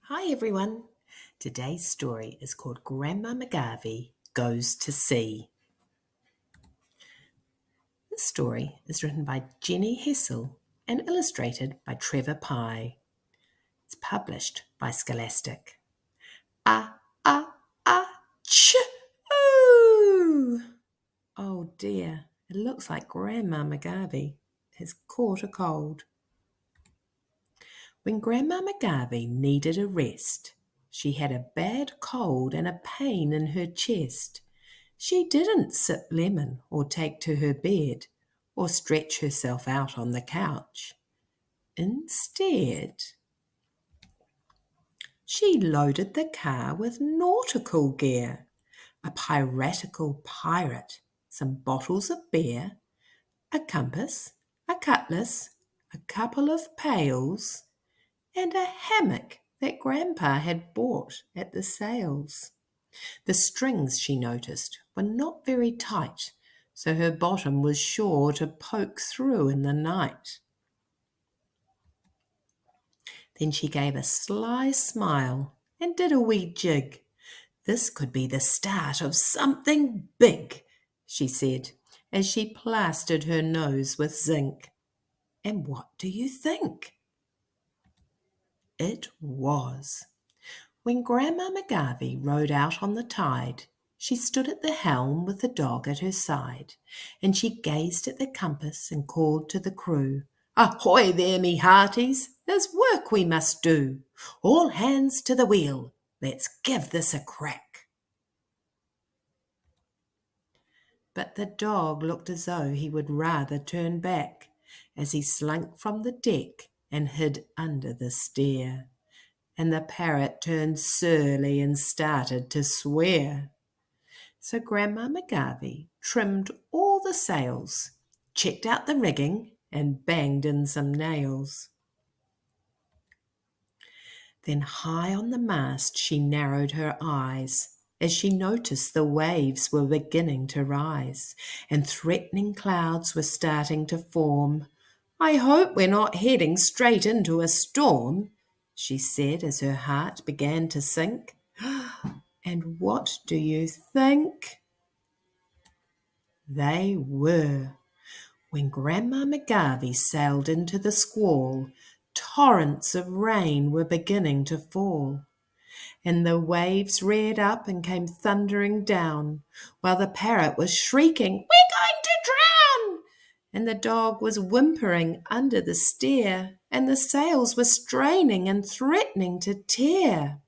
Hi everyone. Today's story is called Grandma McGarvey Goes to Sea. This story is written by Jenny Hessell and illustrated by Trevor Pye. It's published by Scholastic. Ah, ah, ah, ooh! Oh dear, it looks like Grandma McGarvey has caught a cold. When Grandma McGarvey needed a rest, she had a bad cold and a pain in her chest. She didn't sip lemon or take to her bed or stretch herself out on the couch. Instead, she loaded the car with nautical gear, a piratical pirate, some bottles of beer, a compass, a cutlass, a couple of pails, and a hammock that Grandpa had bought at the sales. The strings, she noticed, were not very tight, so her bottom was sure to poke through in the night. Then she gave a sly smile and did a wee jig. This could be the start of something big, she said, as she plastered her nose with zinc. And what do you think? It was. When Grandma McGarvey rode out on the tide, she stood at the helm with the dog at her side, and she gazed at the compass and called to the crew, "Ahoy there, me hearties! There's work we must do. All hands to the wheel. Let's give this a crack." But the dog looked as though he would rather turn back, as he slunk from the deck and hid under the stair. And the parrot turned surly and started to swear. So Grandma McGarvey trimmed all the sails, checked out the rigging, and banged in some nails. Then high on the mast she narrowed her eyes as she noticed the waves were beginning to rise and threatening clouds were starting to form. "I hope we're not heading straight into a storm," she said as her heart began to sink. And what do you think? They were. When Grandma McGarvey sailed into the squall, torrents of rain were beginning to fall, and the waves reared up and came thundering down, while the parrot was shrieking, "We're going to drown!" and the dog was whimpering under the stair, and the sails were straining and threatening to tear.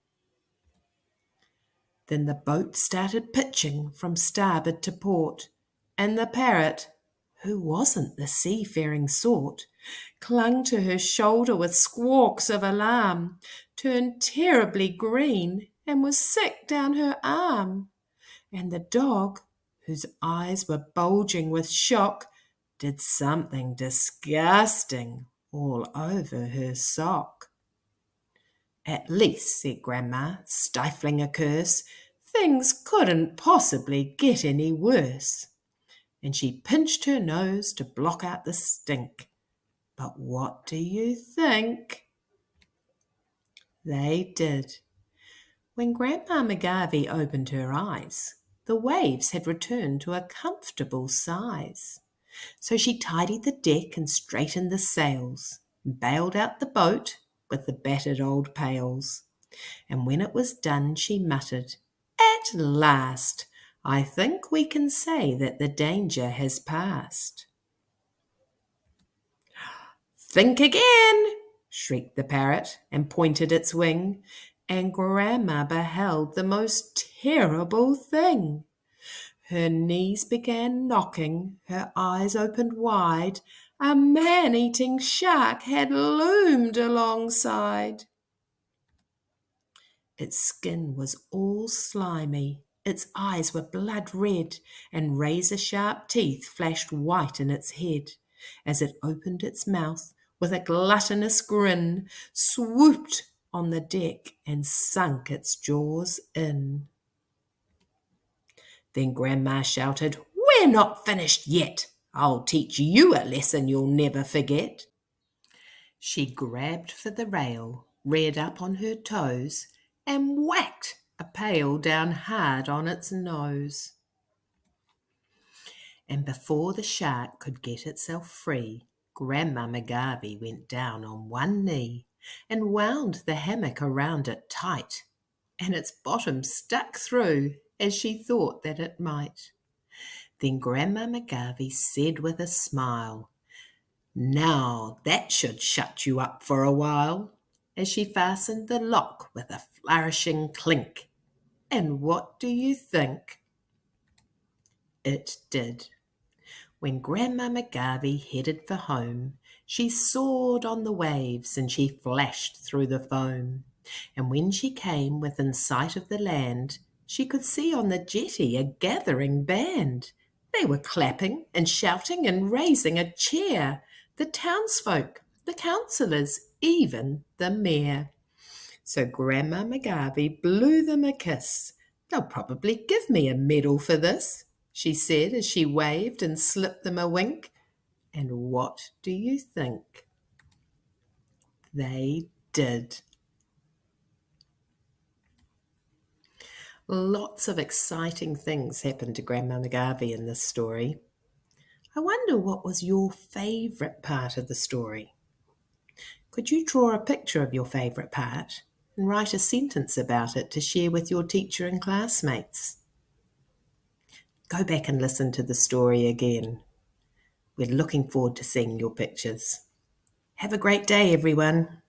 Then the boat started pitching from starboard to port, and the parrot, who wasn't the seafaring sort, clung to her shoulder with squawks of alarm, turned terribly green, and was sick down her arm. And the dog, whose eyes were bulging with shock, did something disgusting all over her sock. "At least," said Grandma, stifling a curse, "things couldn't possibly get any worse." And she pinched her nose to block out the stink. But what do you think? They did. When Grandma McGarvey opened her eyes, the waves had returned to a comfortable size. So she tidied the deck and straightened the sails, and bailed out the boat with the battered old pails. And when it was done, she muttered, "At last, I think we can say that the danger has passed." "Think again!" shrieked the parrot, and pointed its wing, and Grandma beheld the most terrible thing. Her knees began knocking, her eyes opened wide. A man-eating shark had loomed alongside. Its skin was all slimy, its eyes were blood red, and razor-sharp teeth flashed white in its head, as it opened its mouth with a gluttonous grin, swooped on the deck, and sunk its jaws in. Then Grandma shouted, "We're not finished yet. I'll teach you a lesson you'll never forget." She grabbed for the rail, reared up on her toes, and whacked a pail down hard on its nose. And before the shark could get itself free, Grandma McGarvey went down on one knee and wound the hammock around it tight, and its bottom stuck through as she thought that it might. Then Grandma McGarvey said with a smile, "Now that should shut you up for a while," as she fastened the lock with a flourishing clink. And what do you think? It did. When Grandma McGarvey headed for home, she soared on the waves and she flashed through the foam. And when she came within sight of the land, she could see on the jetty a gathering band. They were clapping and shouting and raising a cheer, the townsfolk, the councillors, even the mayor. So Grandma McGarvey blew them a kiss. "They'll probably give me a medal for this," she said as she waved and slipped them a wink. And what do you think? They did. Lots of exciting things happened to Grandma McGarvey in this story. I wonder what was your favourite part of the story? Could you draw a picture of your favourite part and write a sentence about it to share with your teacher and classmates? Go back and listen to the story again. We're looking forward to seeing your pictures. Have a great day, everyone.